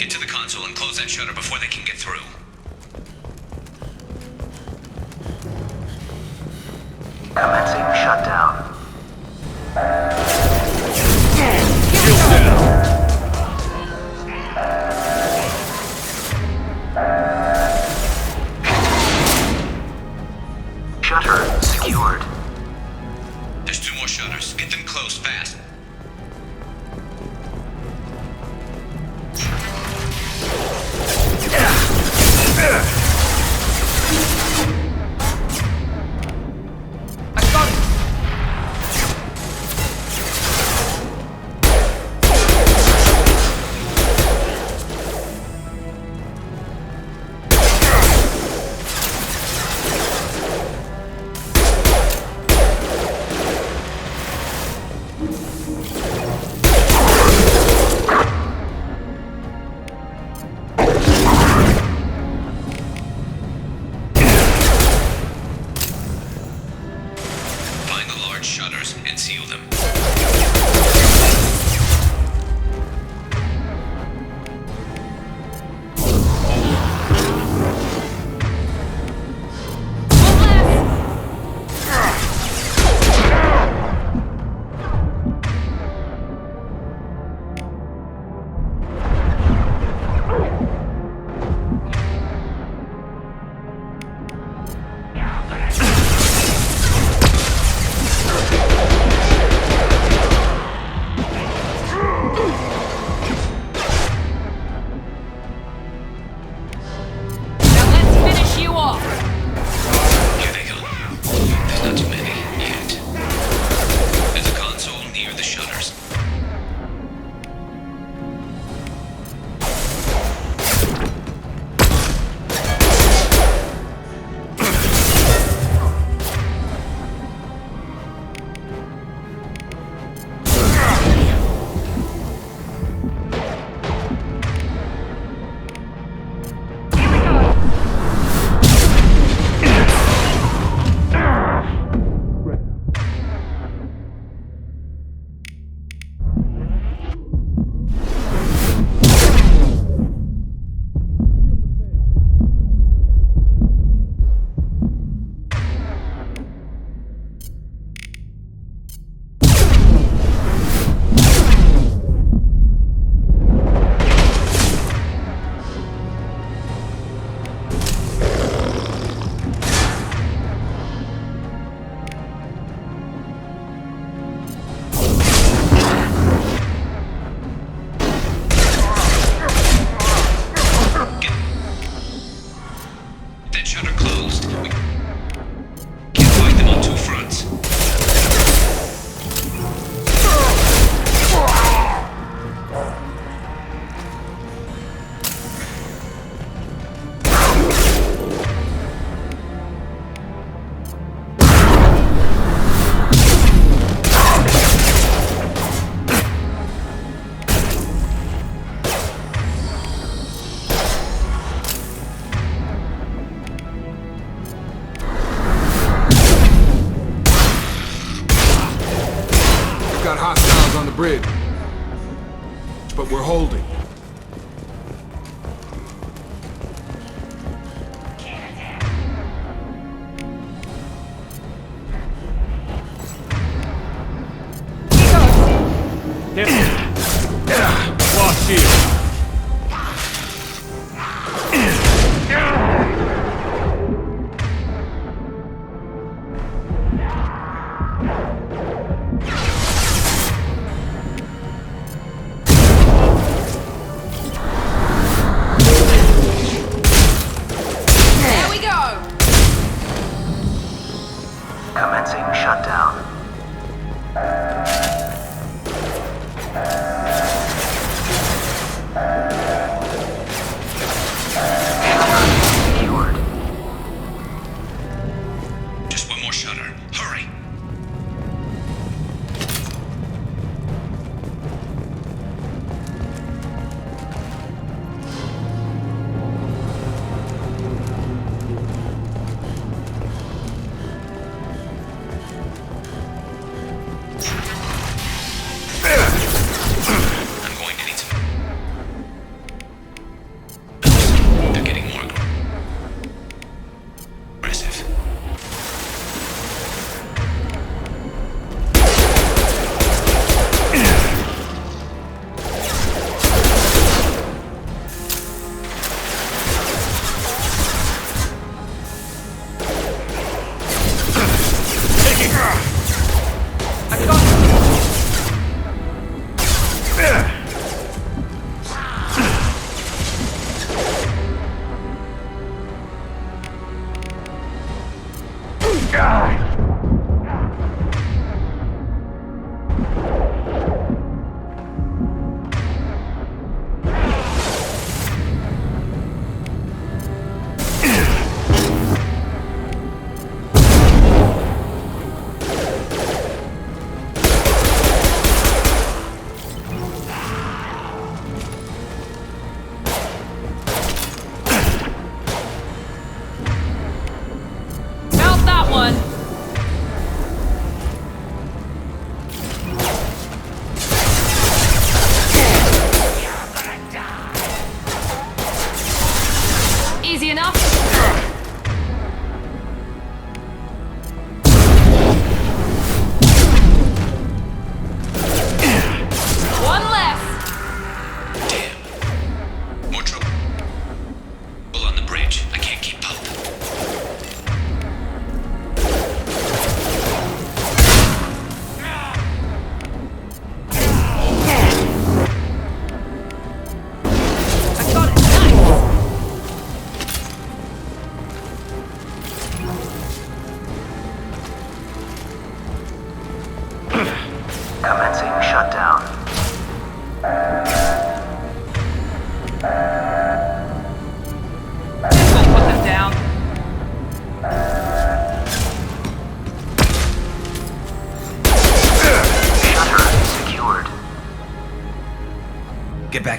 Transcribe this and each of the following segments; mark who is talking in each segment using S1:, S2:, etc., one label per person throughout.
S1: Get to the console and close that shutter before they can get through.
S2: Commencing shutdown. Shutter secured.
S1: There's 2 more shutters. Get them closed fast.
S3: I got it!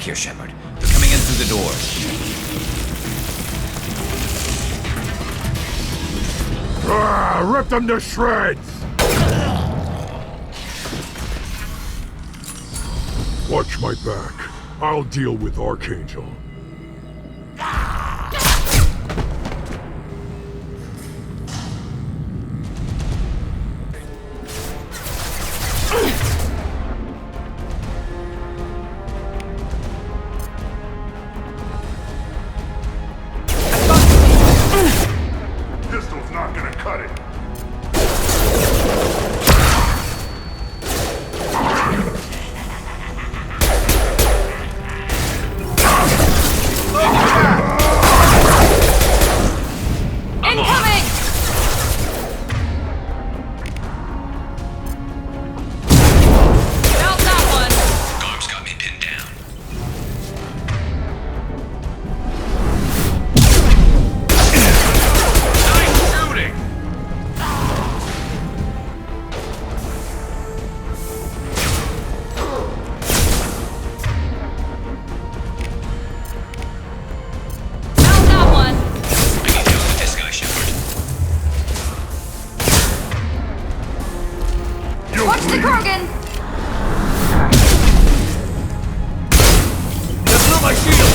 S1: back here, Shepard. They're coming in through the doors.
S3: Rip them to shreds! Watch my back. I'll deal with Archangel. Pistol's not gonna cut it.
S4: Incoming! Felt that one.
S1: Garrus got me pinned down. Nice shooting!
S4: Felt that one.
S1: I need to deal with this guy, Shepard.
S3: You'll
S4: Watch the
S3: bleed.
S4: Krogan!
S1: That's not my shield!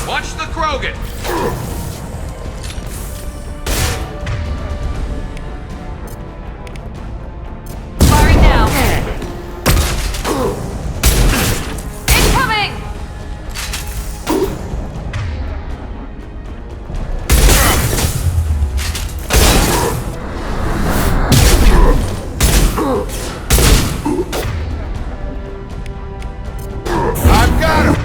S1: Watch the Krogan!
S4: Firing now. Incoming!
S3: I've got him!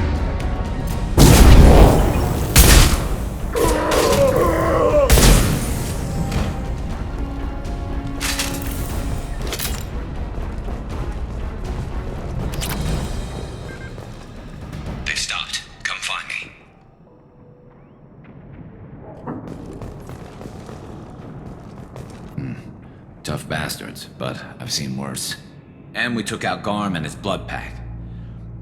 S1: They've stopped. Come find me. Tough bastards, but I've seen worse. And we took out Garm and his blood pack.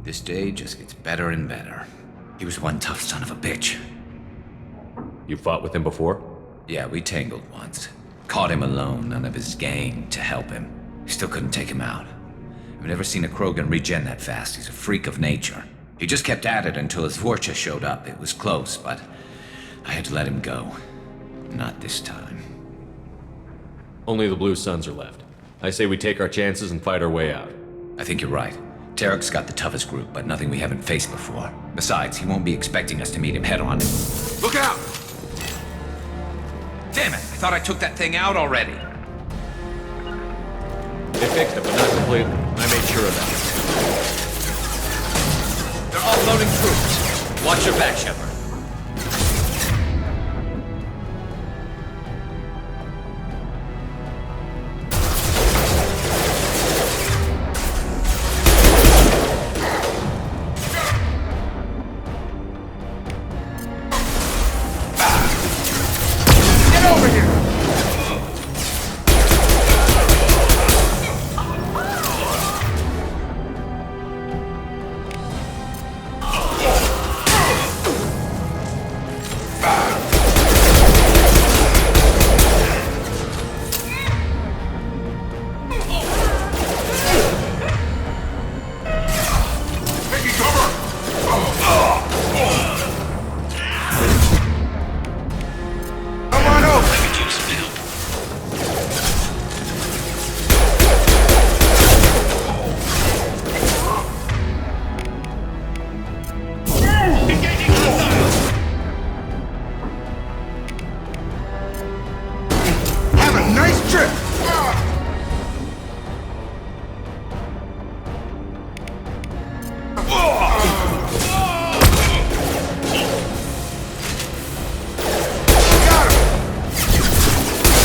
S1: This day just gets better and better. He was one tough son of a bitch.
S5: You fought with him before?
S1: Yeah, we tangled once. Caught him alone, none of his gang to help him. Still couldn't take him out. I've never seen a Krogan regen that fast. He's a freak of nature. He just kept at it until his Vorcha showed up. It was close, but I had to let him go. Not this time.
S5: Only the Blue Suns are left. I say we take our chances and fight our way out.
S1: I think you're right. Tarek's got the toughest group, but nothing we haven't faced before. Besides, he won't be expecting us to meet him head-on. Look out! Damn it! I thought I took that thing out already.
S5: They fixed it, but not completely. I made sure of that.
S1: They're all loading troops. Watch your back, Shepard.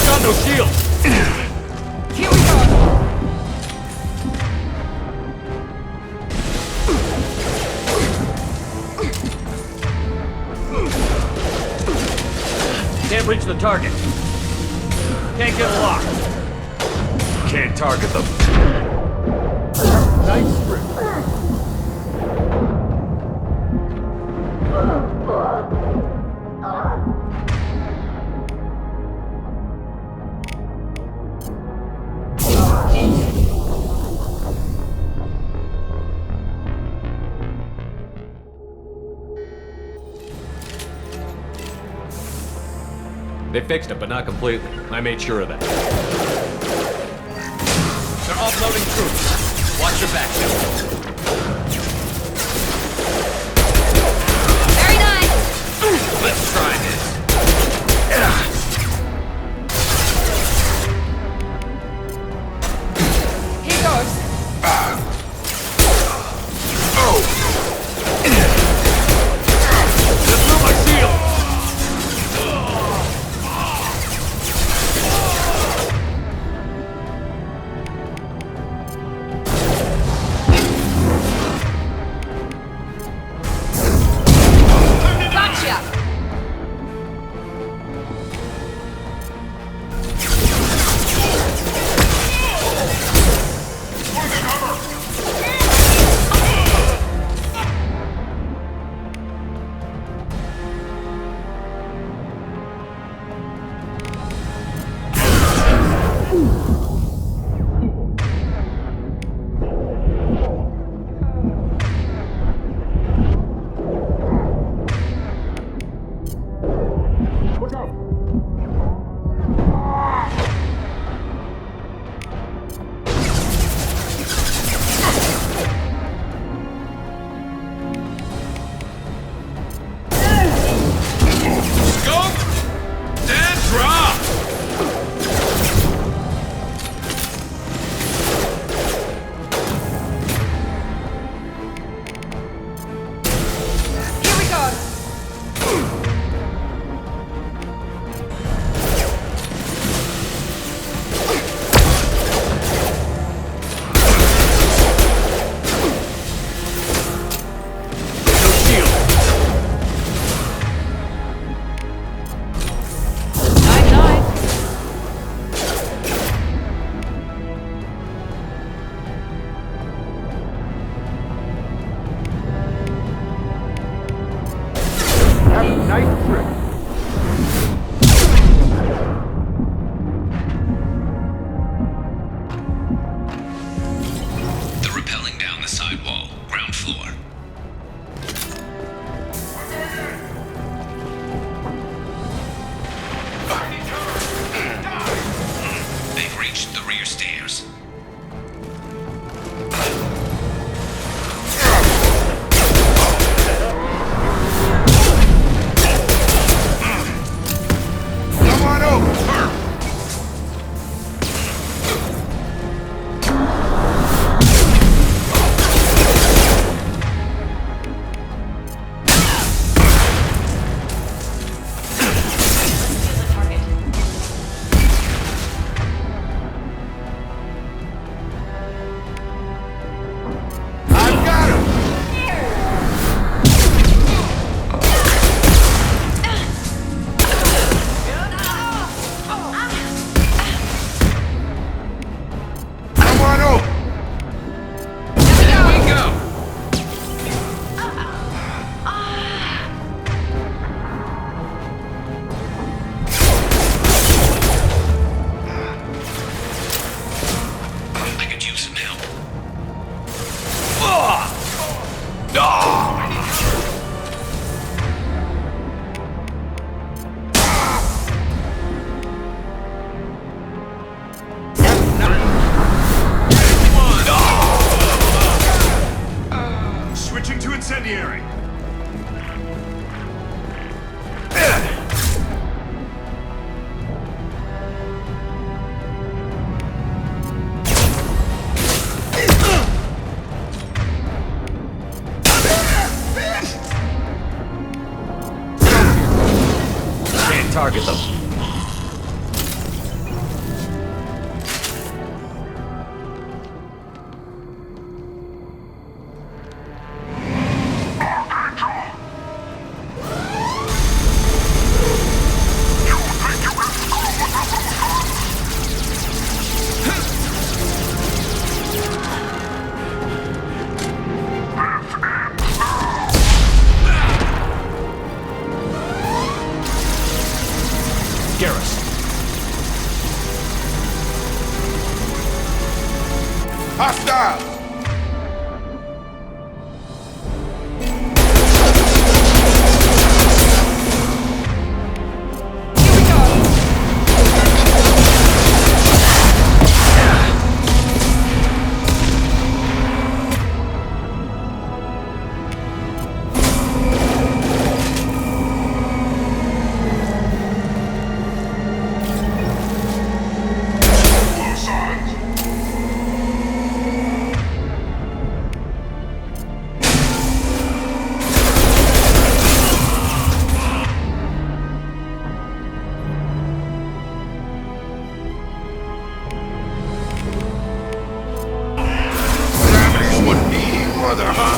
S5: Got no shield!
S4: Here we go!
S5: Can't reach the target. Can't get a lock. Can't target them.
S3: Nice strip.
S5: They fixed it, but not completely. I made sure of that.
S1: They're offloading troops. Watch your back, Joe.
S4: Very nice!
S1: Let's try this.
S4: Here goes.
S5: Just through my shield! target them. Garrus.
S3: Hostile!
S4: Here we go.
S3: Families would be, mother, huh?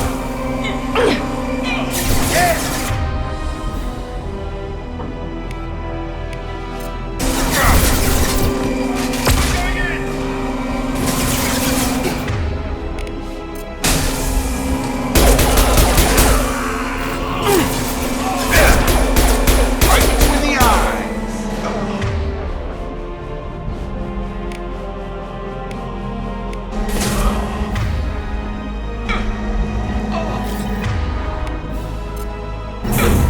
S3: Right between the eyes.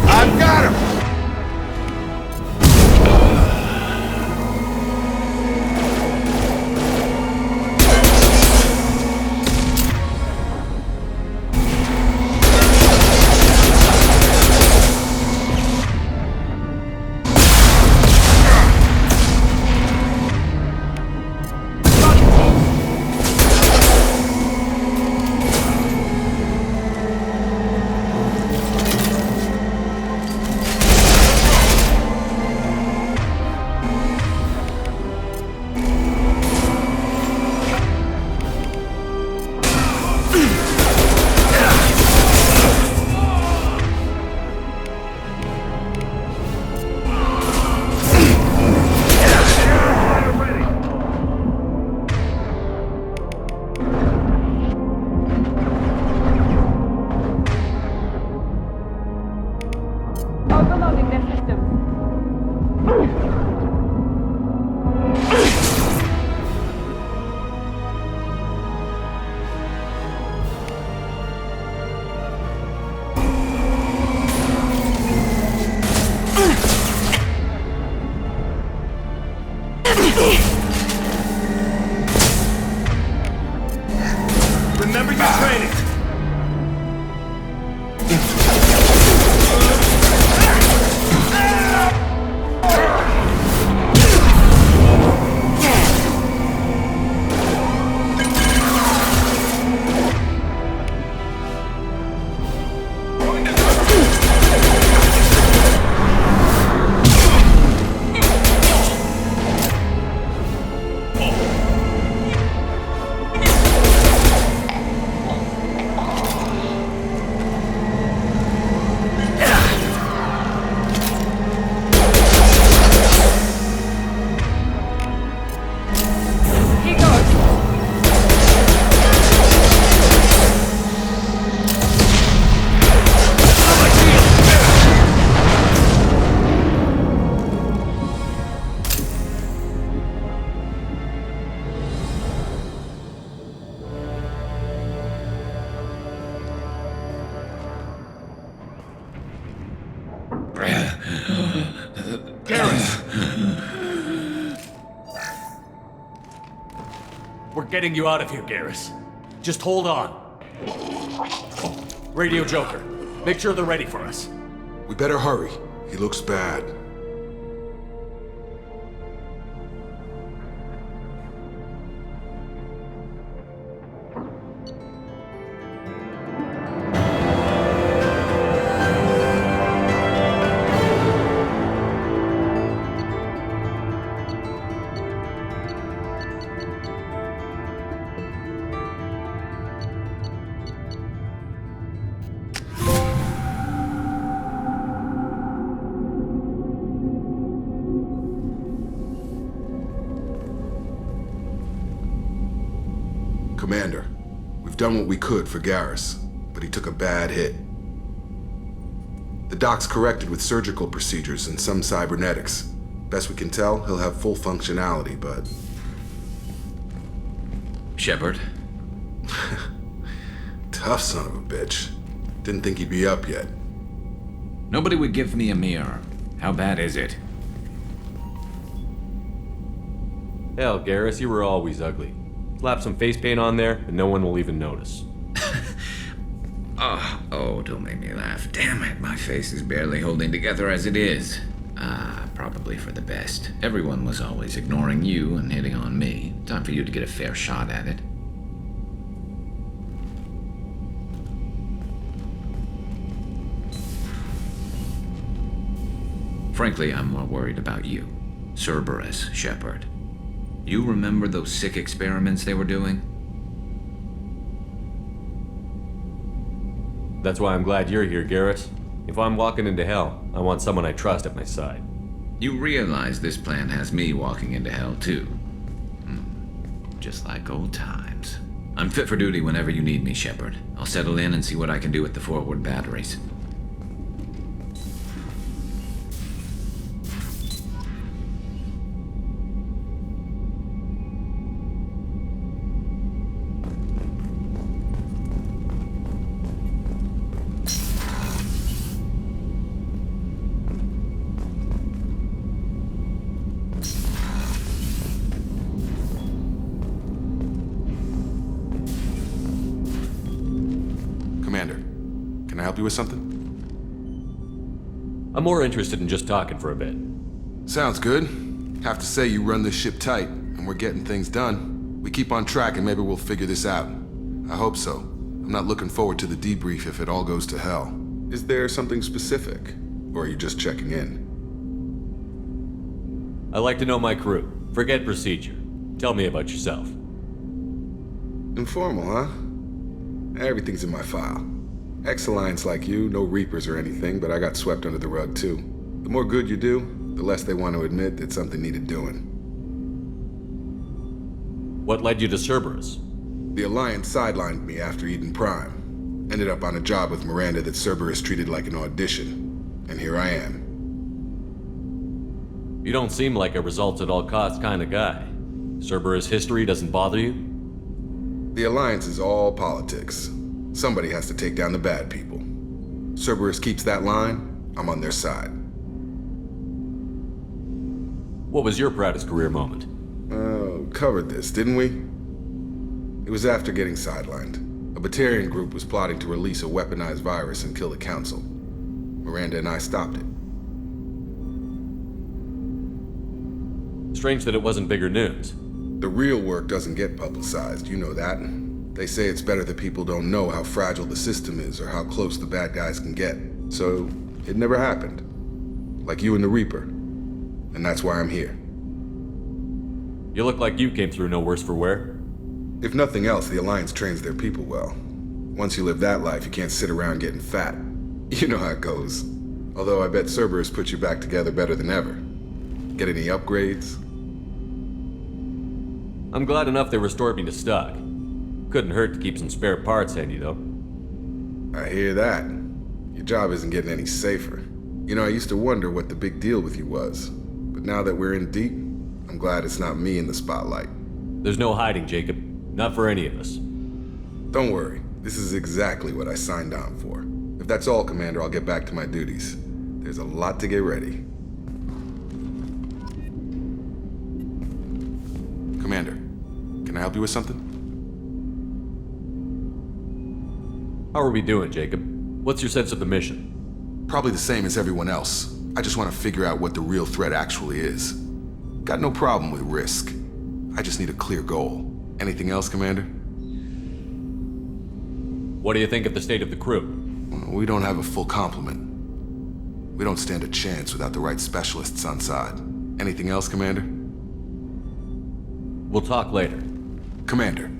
S3: I've got him!
S4: Overloading their systems.
S3: Remember your training!
S4: Here goes.
S5: We're getting you out of here, Garrus. Just hold on. Radio Joker, make sure they're ready for us.
S3: We better hurry. He looks bad.
S6: Commander, we've done what we could for Garrus, but he took a bad hit. The doc's corrected with surgical procedures and some cybernetics. Best we can tell, he'll have full functionality, but...
S1: Shepard?
S6: Tough son of a bitch. Didn't think he'd be up yet.
S1: Nobody would give me a mirror. How bad is it?
S5: Hell, Garrus, you were always ugly. Slap some face paint on there, and no one will even notice.
S1: Oh, don't make me laugh. Damn it, my face is barely holding together as it is. Probably for the best. Everyone was always ignoring you and hitting on me. Time for you to get a fair shot at it. Frankly, I'm more worried about you. Cerberus, Shepard. You remember those sick experiments they were doing?
S5: That's why I'm glad you're here, Garrus. If I'm walking into hell, I want someone I trust at my side.
S1: You realize this plan has me walking into hell, too. Just like old times. I'm fit for duty whenever you need me, Shepard. I'll settle in and see what I can do with the forward batteries.
S6: Commander, can I help you with something?
S5: I'm more interested in just talking for a bit.
S6: Sounds good. Have to say you run this ship tight, and we're getting things done. We keep on track and maybe we'll figure this out. I hope so. I'm not looking forward to the debrief if it all goes to hell. Is there something specific? Or are you just checking in?
S5: I like to know my crew. Forget procedure. Tell me about yourself.
S6: Informal, huh? Everything's in my file. Ex-Alliance like you, no Reapers or anything, but I got swept under the rug too. The more good you do, the less they want to admit that something needed doing.
S5: What led you to Cerberus?
S6: The Alliance sidelined me after Eden Prime. Ended up on a job with Miranda that Cerberus treated like an audition. And here I am.
S5: You don't seem like a results at all costs kind of guy. Cerberus history doesn't bother you?
S6: The Alliance is all politics. Somebody has to take down the bad people. Cerberus keeps that line, I'm on their side.
S5: What was your proudest career moment?
S6: Covered this, didn't we? It was after getting sidelined. A Batarian group was plotting to release a weaponized virus and kill the Council. Miranda and I stopped it.
S5: Strange that it wasn't bigger news.
S6: The real work doesn't get publicized, you know that. They say it's better that people don't know how fragile the system is or how close the bad guys can get. So, it never happened. Like you and the Reaper. And that's why I'm here.
S5: You look like you came through no worse for wear.
S6: If nothing else, the Alliance trains their people well. Once you live that life, you can't sit around getting fat. You know how it goes. Although I bet Cerberus put you back together better than ever. Get any upgrades?
S5: I'm glad enough they restored me to stock. Couldn't hurt to keep some spare parts handy, though.
S6: I hear that. Your job isn't getting any safer. You know, I used to wonder what the big deal with you was. But now that we're in deep, I'm glad it's not me in the spotlight.
S5: There's no hiding, Jacob. Not for any of us.
S6: Don't worry. This is exactly what I signed on for. If that's all, Commander, I'll get back to my duties. There's a lot to get ready. Commander, can I help you with something?
S5: How are we doing, Jacob? What's your sense of the mission?
S6: Probably the same as everyone else. I just want to figure out what the real threat actually is. Got no problem with risk. I just need a clear goal. Anything else, Commander?
S5: What do you think of the state of the crew?
S6: We don't have a full complement. We don't stand a chance without the right specialists on side. Anything else, Commander?
S5: We'll talk later.
S6: Commander.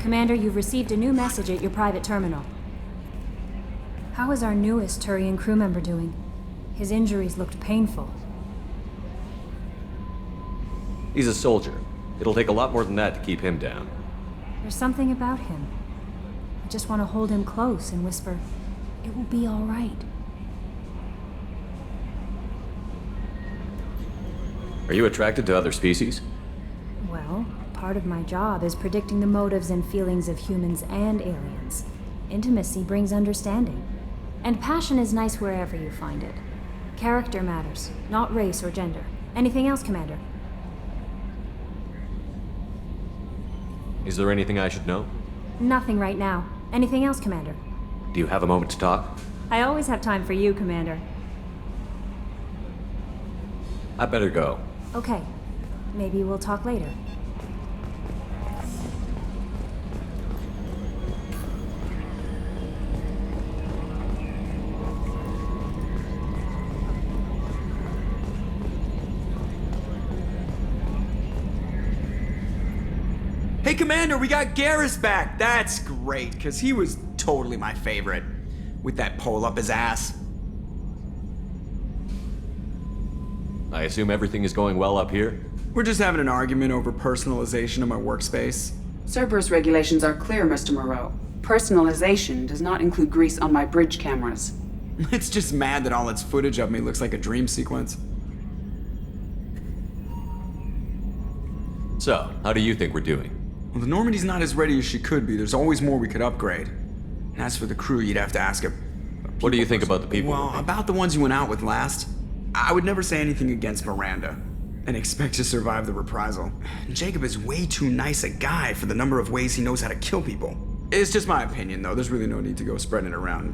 S7: Commander, you've received a new message at your private terminal. How is our newest Turian crew member doing? His injuries looked painful.
S5: He's a soldier. It'll take a lot more than that to keep him down.
S7: There's something about him. I just want to hold him close and whisper, "It will be all right."
S5: Are you attracted to other species?
S7: Well, part of my job is predicting the motives and feelings of humans and aliens. Intimacy brings understanding. And passion is nice wherever you find it. Character matters, not race or gender. Anything else, Commander?
S5: Is there anything I should know?
S7: Nothing right now. Anything else, Commander?
S5: Do you have a moment to talk?
S7: I always have time for you, Commander.
S5: I better go.
S7: Okay. Maybe we'll talk later.
S8: Hey, Commander, we got Garrus back! That's great, because he was totally my favorite. With that pole up his ass.
S5: I assume everything is going well up here?
S8: We're just having an argument over personalization of my workspace.
S9: Cerberus regulations are clear, Mr. Moreau. Personalization does not include grease on my bridge cameras.
S8: It's just mad that all its footage of me looks like a dream sequence.
S5: So, how do you think we're doing?
S8: Well, the Normandy's not as ready as she could be. There's always more we could upgrade. And as for the crew, you'd have to ask her.
S5: What do you think about the people?
S8: Well, about the ones you went out with last. I would never say anything against Miranda, and expect to survive the reprisal. Jacob is way too nice a guy for the number of ways he knows how to kill people. It's just my opinion, though. There's really no need to go spreading it around.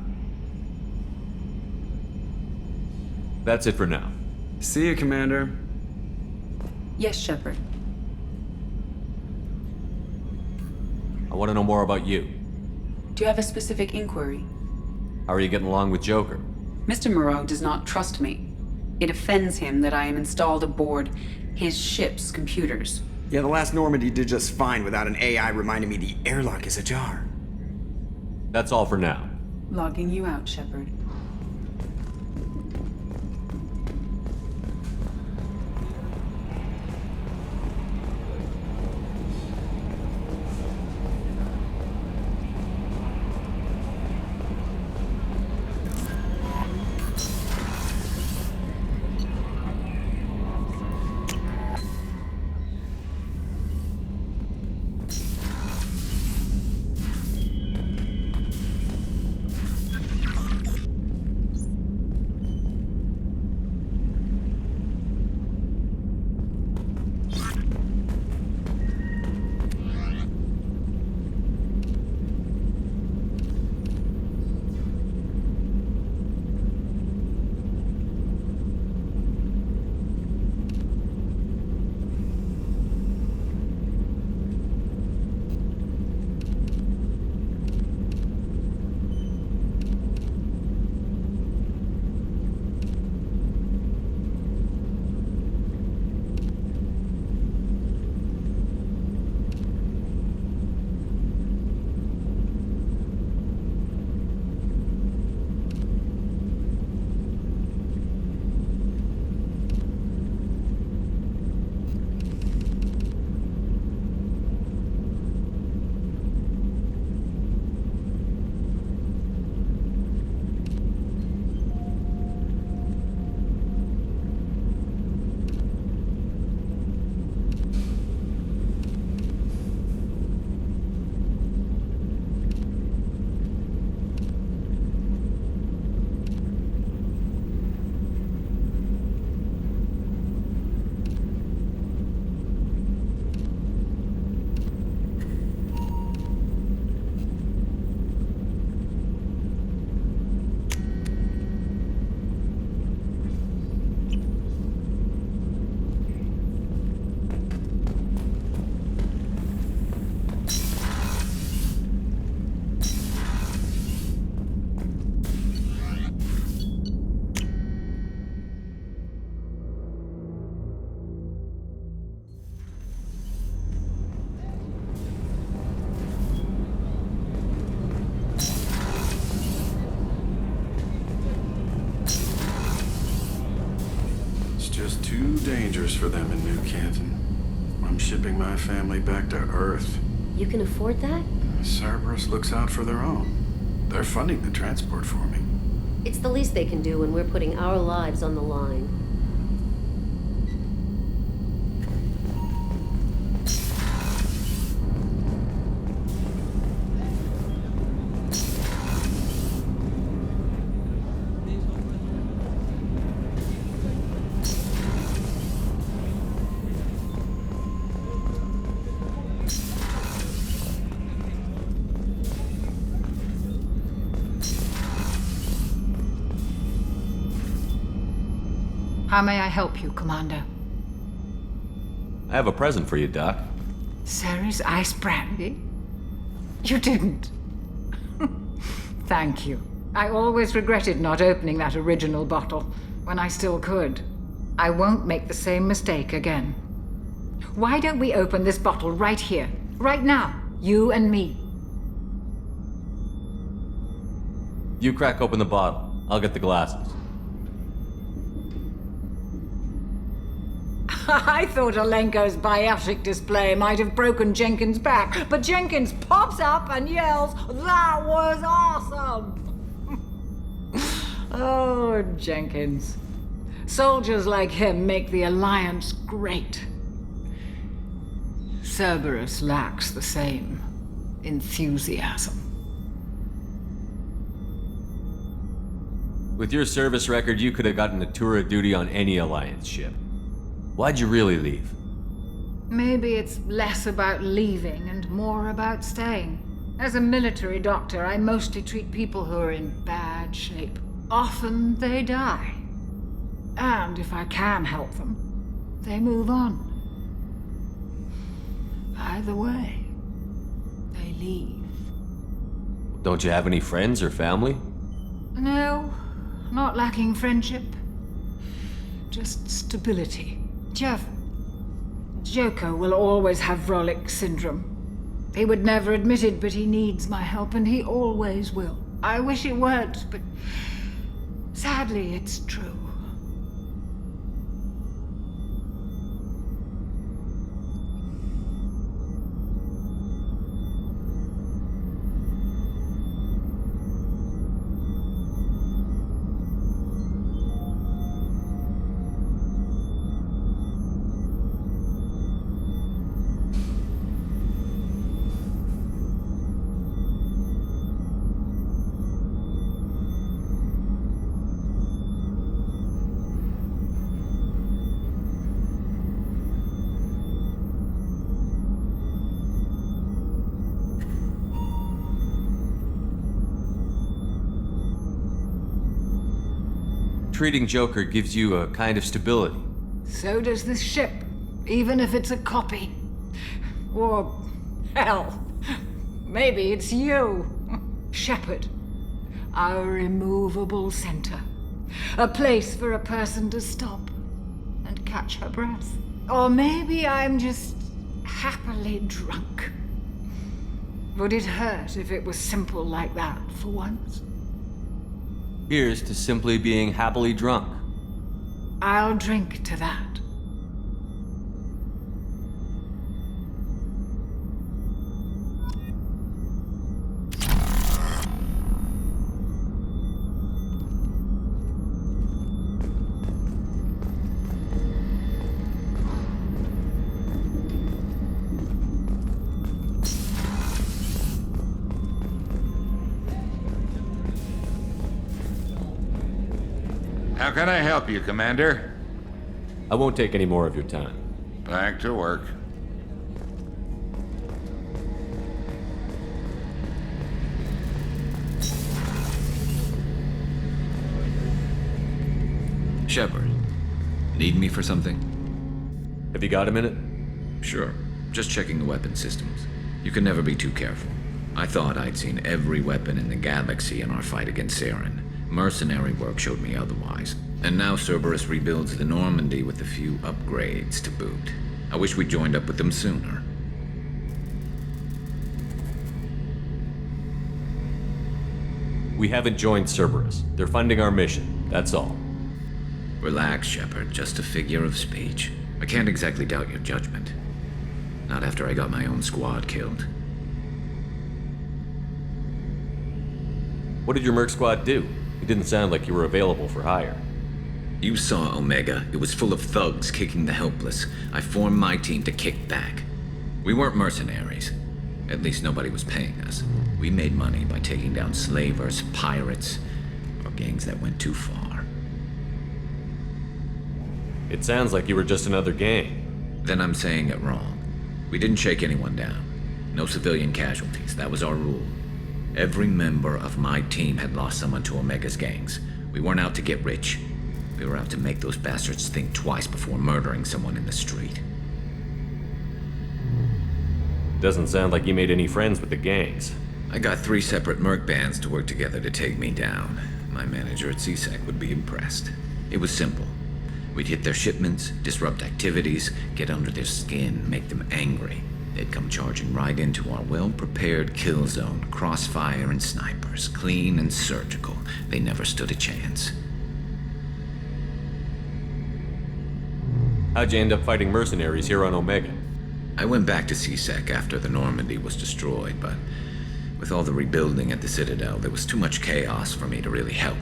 S5: That's it for now.
S8: See you, Commander.
S9: Yes, Shepard.
S5: I want to know more about you.
S9: Do you have a specific inquiry?
S5: How are you getting along with Joker?
S9: Mr. Moreau does not trust me. It offends him that I am installed aboard his ship's computers.
S8: Yeah, the last Normandy did just fine without an AI reminding me the airlock is ajar.
S5: That's all for now.
S9: Logging you out, Shepard.
S10: dangerous for them in New Canton. I'm shipping my family back to Earth.
S11: You can afford that?
S10: Cerberus looks out for their own. They're funding the transport for me.
S11: It's the least they can do when we're putting our lives on the line.
S12: How may I help you, Commander?
S5: I have a present for you, Doc.
S12: Sarah's ice brandy? You didn't. Thank you. I always regretted not opening that original bottle when I still could. I won't make the same mistake again. Why don't we open this bottle right here, right now, you and me?
S5: You crack open the bottle. I'll get the glasses.
S12: I thought Alenko's biotic display might have broken Jenkins' back, but Jenkins pops up and yells, "That was awesome!" Oh, Jenkins. Soldiers like him make the Alliance great. Cerberus lacks the same enthusiasm.
S5: With your service record, you could have gotten a tour of duty on any Alliance ship. Why'd you really leave?
S12: Maybe it's less about leaving and more about staying. As a military doctor, I mostly treat people who are in bad shape. Often they die. And if I can help them, they move on. Either way, they leave.
S5: Don't you have any friends or family?
S12: No, not lacking friendship. Just stability. Jeff, Joker will always have Vrolic syndrome. He would never admit it, but he needs my help, and he always will. I wish it weren't, but sadly, it's true.
S5: Treating Joker gives you a kind of stability.
S12: So does this ship, even if it's a copy. Or, hell, maybe it's you, Shepard. Our immovable center. A place for a person to stop and catch her breath. Or maybe I'm just happily drunk. Would it hurt if it was simple like that for once?
S5: Here's to simply being happily drunk.
S12: I'll drink to that.
S13: How can I help you, Commander?
S5: I won't take any more of your time.
S13: Back to work.
S1: Shepard, need me for something?
S5: Have you got a minute?
S1: Sure. Just checking the weapon systems. You can never be too careful. I thought I'd seen every weapon in the galaxy in our fight against Saren. Mercenary work showed me otherwise. And now Cerberus rebuilds the Normandy with a few upgrades to boot. I wish we'd joined up with them sooner.
S5: We haven't joined Cerberus. They're funding our mission, that's all.
S1: Relax, Shepard. Just a figure of speech. I can't exactly doubt your judgment. Not after I got my own squad killed.
S5: What did your merc squad do? It didn't sound like you were available for hire.
S1: You saw Omega. It was full of thugs kicking the helpless. I formed my team to kick back. We weren't mercenaries. At least nobody was paying us. We made money by taking down slavers, pirates, or gangs that went too far.
S5: It sounds like you were just another gang.
S1: Then I'm saying it wrong. We didn't shake anyone down. No civilian casualties. That was our rule. Every member of my team had lost someone to Omega's gangs. We weren't out to get rich. We were out to make those bastards think twice before murdering someone in the street.
S5: Doesn't sound like you made any friends with the gangs.
S1: I got 3 separate merc bands to work together to take me down. My manager at CSEC would be impressed. It was simple. We'd hit their shipments, disrupt activities, get under their skin, make them angry. They'd come charging right into our well-prepared kill zone, crossfire and snipers, clean and surgical. They never stood a chance.
S5: How'd you end up fighting mercenaries here on Omega?
S1: I went back to CSEC after the Normandy was destroyed, but with all the rebuilding at the Citadel, there was too much chaos for me to really help.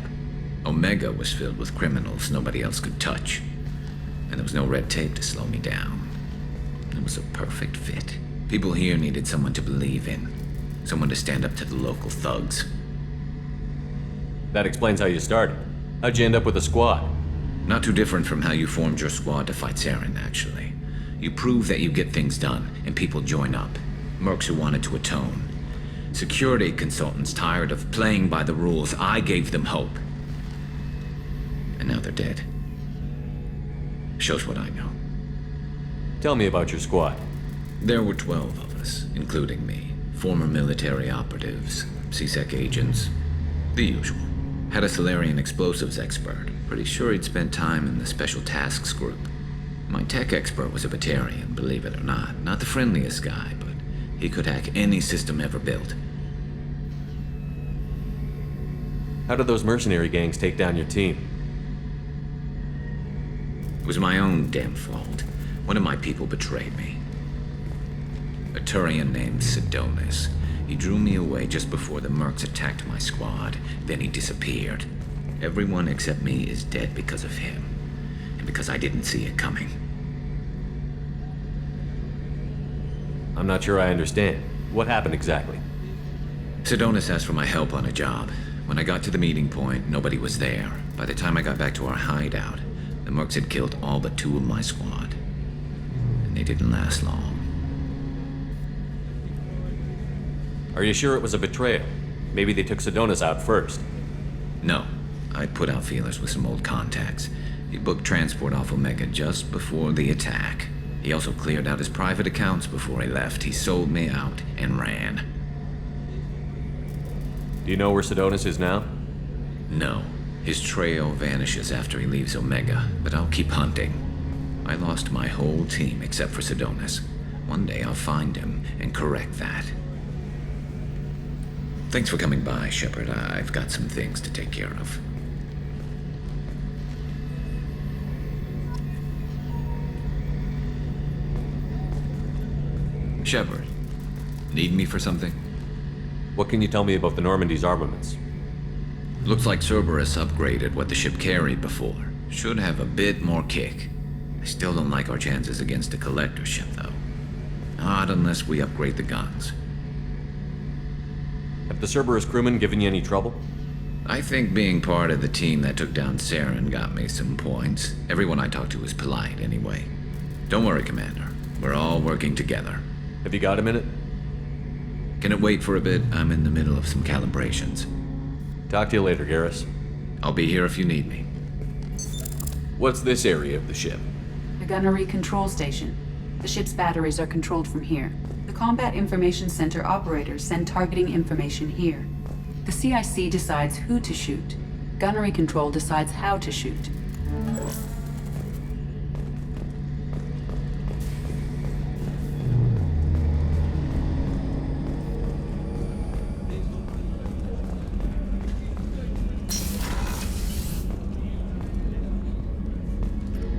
S1: Omega was filled with criminals nobody else could touch, and there was no red tape to slow me down. It was a perfect fit. People here needed someone to believe in, someone to stand up to the local thugs.
S5: That explains how you started. How'd you end up with a squad?
S1: Not too different from how you formed your squad to fight Saren, actually. You prove that you get things done, and people join up. Mercs who wanted to atone. Security consultants tired of playing by the rules. I gave them hope. And now they're dead. Shows what I know.
S5: Tell me about your squad.
S1: There were 12 of us, including me. Former military operatives, CSEC agents, the usual. Had a Solarian explosives expert. Pretty sure he'd spent time in the Special Tasks Group. My tech expert was a Batarian, believe it or not. Not the friendliest guy, but he could hack any system ever built.
S5: How did those mercenary gangs take down your team?
S1: It was my own damn fault. One of my people betrayed me. A Turian named Sidonis. He drew me away just before the mercs attacked my squad. Then he disappeared. Everyone except me is dead because of him. And because I didn't see it coming.
S5: I'm not sure I understand. What happened exactly?
S1: Sidonis asked for my help on a job. When I got to the meeting point, nobody was there. By the time I got back to our hideout, the mercs had killed all but 2 of my squad. And they didn't last long.
S5: Are you sure it was a betrayal? Maybe they took Sidonis out first.
S1: No. I'd put out feelers with some old contacts. He booked transport off Omega just before the attack. He also cleared out his private accounts before he left. He sold me out and ran.
S5: Do you know where Sidonis is now?
S1: No. His trail vanishes after he leaves Omega, but I'll keep hunting. I lost my whole team except for Sidonis. One day I'll find him and correct that. Thanks for coming by, Shepard. I've got some things to take care of. Shepard, need me for something?
S5: What can you tell me about the Normandy's armaments?
S1: Looks like Cerberus upgraded what the ship carried before. Should have a bit more kick. I still don't like our chances against a collector ship, though. Not unless we upgrade the guns.
S5: Have the Cerberus crewmen given you any trouble?
S1: I think being part of the team that took down Saren got me some points. Everyone I talked to was polite, anyway. Don't worry, Commander. We're all working together.
S5: Have you got a minute?
S1: Can it wait for a bit? I'm in the middle of some calibrations.
S5: Talk to you later, Garrus.
S1: I'll be here if you need me.
S5: What's this area of the ship?
S9: The gunnery control station. The ship's batteries are controlled from here. The Combat Information Center operators send targeting information here. The CIC decides who to shoot. Gunnery control decides how to shoot.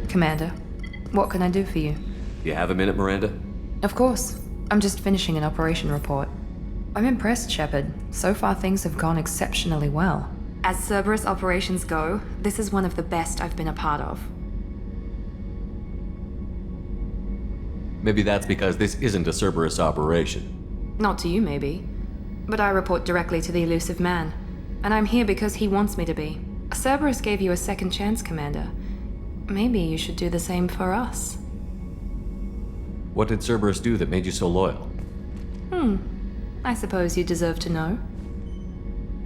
S14: Commander, What can I do for you?
S5: You have a minute, Miranda?
S14: Of course. I'm just finishing an operation report. I'm impressed, Shepard. So far things have gone exceptionally well. As Cerberus operations go, this is one of the best I've been a part of.
S5: Maybe that's because this isn't a Cerberus operation.
S14: Not to you, maybe. But I report directly to the elusive man. And I'm here because he wants me to be. Cerberus gave you a second chance, Commander. Maybe you should do the same for us.
S5: What did Cerberus do that made you so loyal?
S14: I suppose you deserve to know.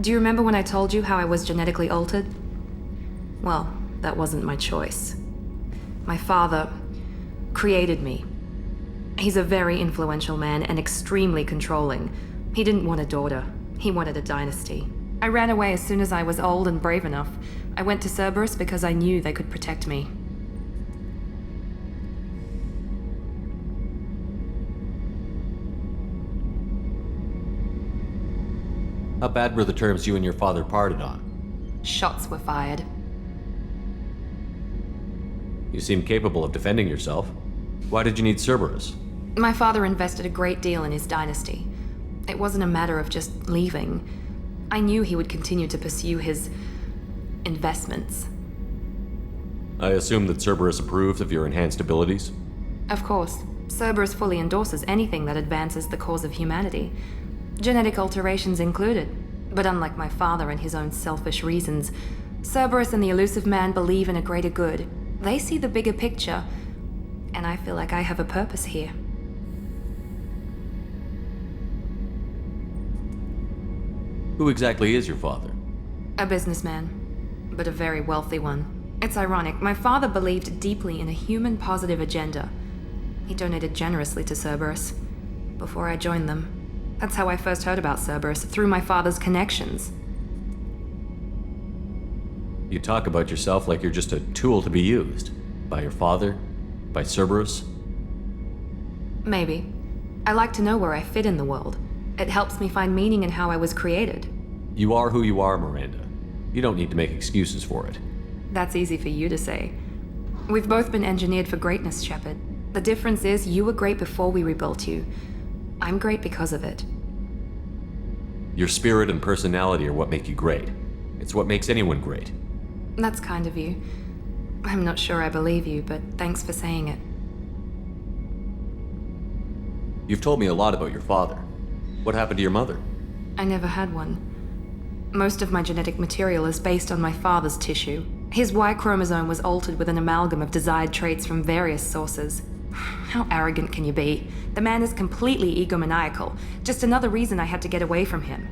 S14: Do you remember when I told you how I was genetically altered? Well, that wasn't my choice. My father created me. He's a very influential man and extremely controlling. He didn't want a daughter. He wanted a dynasty. I ran away as soon as I was old and brave enough. I went to Cerberus because I knew they could protect me.
S5: How bad were the terms you and your father parted on?
S14: Shots were fired.
S5: You seem capable of defending yourself. Why did you need Cerberus?
S14: My father invested a great deal in his dynasty. It wasn't a matter of just leaving. I knew he would continue to pursue his investments.
S5: I assume that Cerberus approved of your enhanced abilities?
S14: Of course. Cerberus fully endorses anything that advances the cause of humanity. Genetic alterations included. But unlike my father and his own selfish reasons, Cerberus and the elusive man believe in a greater good. They see the bigger picture, and I feel like I have a purpose here.
S5: Who exactly is your father?
S14: A businessman, but a very wealthy one. It's ironic, my father believed deeply in a human-positive agenda. He donated generously to Cerberus before I joined them. That's how I first heard about Cerberus, through my father's connections.
S5: You talk about yourself like you're just a tool to be used. By your father? By Cerberus?
S14: Maybe. I like to know where I fit in the world. It helps me find meaning in how I was created.
S5: You are who you are, Miranda. You don't need to make excuses for it.
S14: That's easy for you to say. We've both been engineered for greatness, Shepard. The difference is you were great before we rebuilt you. I'm great because of it.
S5: Your spirit and personality are what make you great. It's what makes anyone great.
S14: That's kind of you. I'm not sure I believe you, but thanks for saying it.
S5: You've told me a lot about your father. What happened to your mother?
S14: I never had one. Most of my genetic material is based on my father's tissue. His Y chromosome was altered with an amalgam of desired traits from various sources. How arrogant can you be? The man is completely egomaniacal. Just another reason I had to get away from him.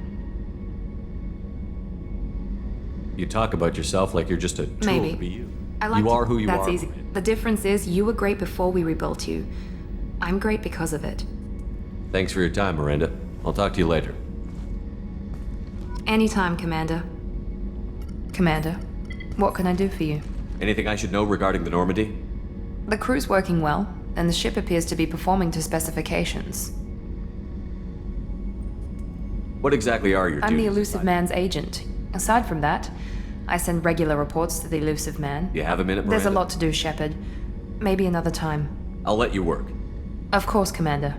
S5: You talk about yourself like you're just a tool
S14: Maybe.
S5: to be you.
S14: You
S5: are who you are.
S14: That's easy. The difference is you were great before we rebuilt you. I'm great because of it.
S5: Thanks for your time, Miranda. I'll talk to you later.
S14: Anytime, Commander. Commander, what can I do for you?
S5: Anything I should know regarding the Normandy?
S14: The crew's working well, and the ship appears to be performing to specifications.
S5: What exactly are your duties?
S14: I'm the elusive man's agent. Aside from that, I send regular reports to the elusive man.
S5: You have a minute, Miranda?
S14: There's a lot to do, Shepard. Maybe another time.
S5: I'll let you work.
S14: Of course, Commander.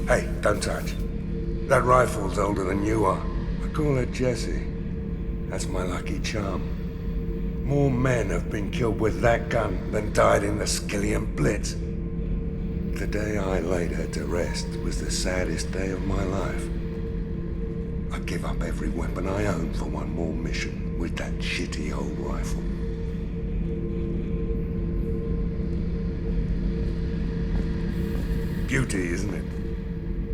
S15: Hey, don't touch. That rifle's older than you are. I call it Jesse. That's my lucky charm. More men have been killed with that gun than died in the Skillian Blitz. The day I laid her to rest was the saddest day of my life. I'd give up every weapon I own for one more mission with that shitty old rifle. Beauty, isn't it?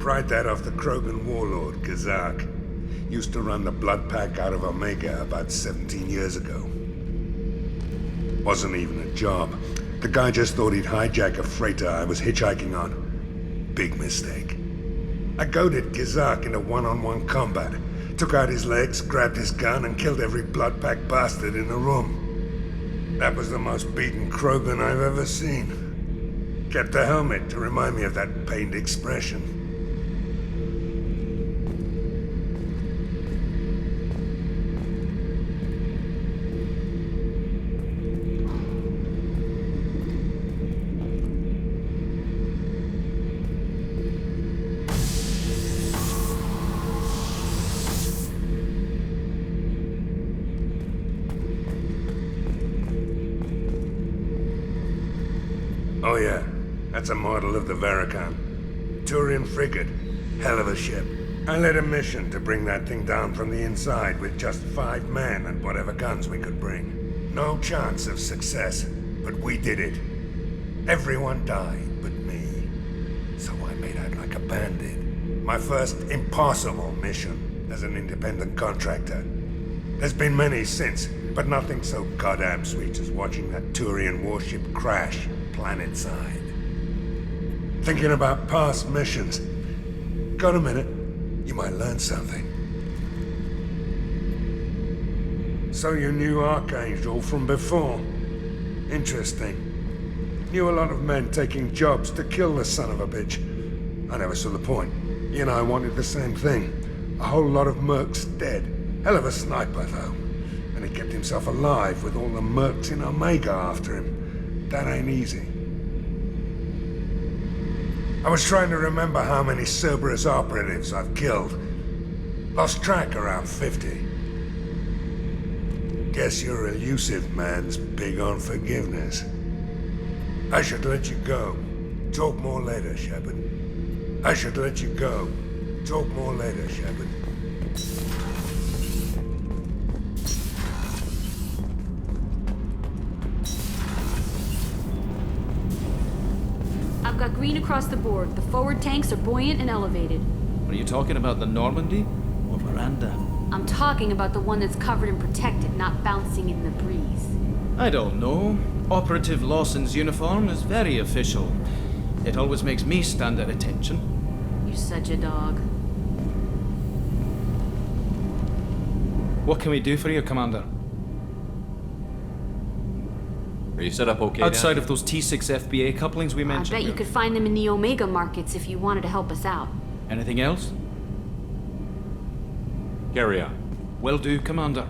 S15: Pried that off the Krogan warlord, Kazak. Used to run the blood pack out of Omega about 17 years ago. Wasn't even a job. The guy just thought he'd hijack a freighter I was hitchhiking on. Big mistake. I goaded Gizak into one-on-one combat. Took out his legs, grabbed his gun, and killed every blood-packed bastard in the room. That was the most beaten Krogan I've ever seen. Kept a helmet to remind me of that pained expression. Oh yeah, that's a model of the Paragon. Turian frigate. Hell of a ship. I led a mission to bring that thing down from the inside with just 5 men and whatever guns we could bring. No chance of success, but we did it. Everyone died but me. So I made out like a bandit. My first impossible mission as an independent contractor. There's been many since, but nothing so goddamn sweet as watching that Turian warship crash planet-side. Thinking about past missions. Got a minute? You might learn something. So you knew Archangel from before? Interesting. Knew a lot of men taking jobs to kill the son of a bitch. I never saw the point. He and I wanted the same thing. A whole lot of mercs dead. Hell of a sniper, though. And he kept himself alive with all the mercs in Omega after him. That ain't easy. I was trying to remember how many Cerberus operatives I've killed. Lost track around 50. Guess your elusive man's big on forgiveness. I should let you go. Talk more later, Shepard. I should let you go. Talk more later, Shepard.
S16: I've got green across the board. The forward tanks are buoyant and elevated.
S17: Are you talking about the Normandy or Miranda?
S16: I'm talking about the one that's covered and protected, not bouncing in the breeze.
S17: I don't know. Operative Lawson's uniform is very official. It always makes me stand at attention.
S16: You're such a dog.
S17: What can we do for you, Commander?
S5: Are you set up okay?
S17: Outside of those T6 FBA couplings we mentioned?
S16: I bet you could find them in the Omega markets if you wanted to help us out.
S17: Anything else?
S5: Carry on.
S17: Will do, Commander.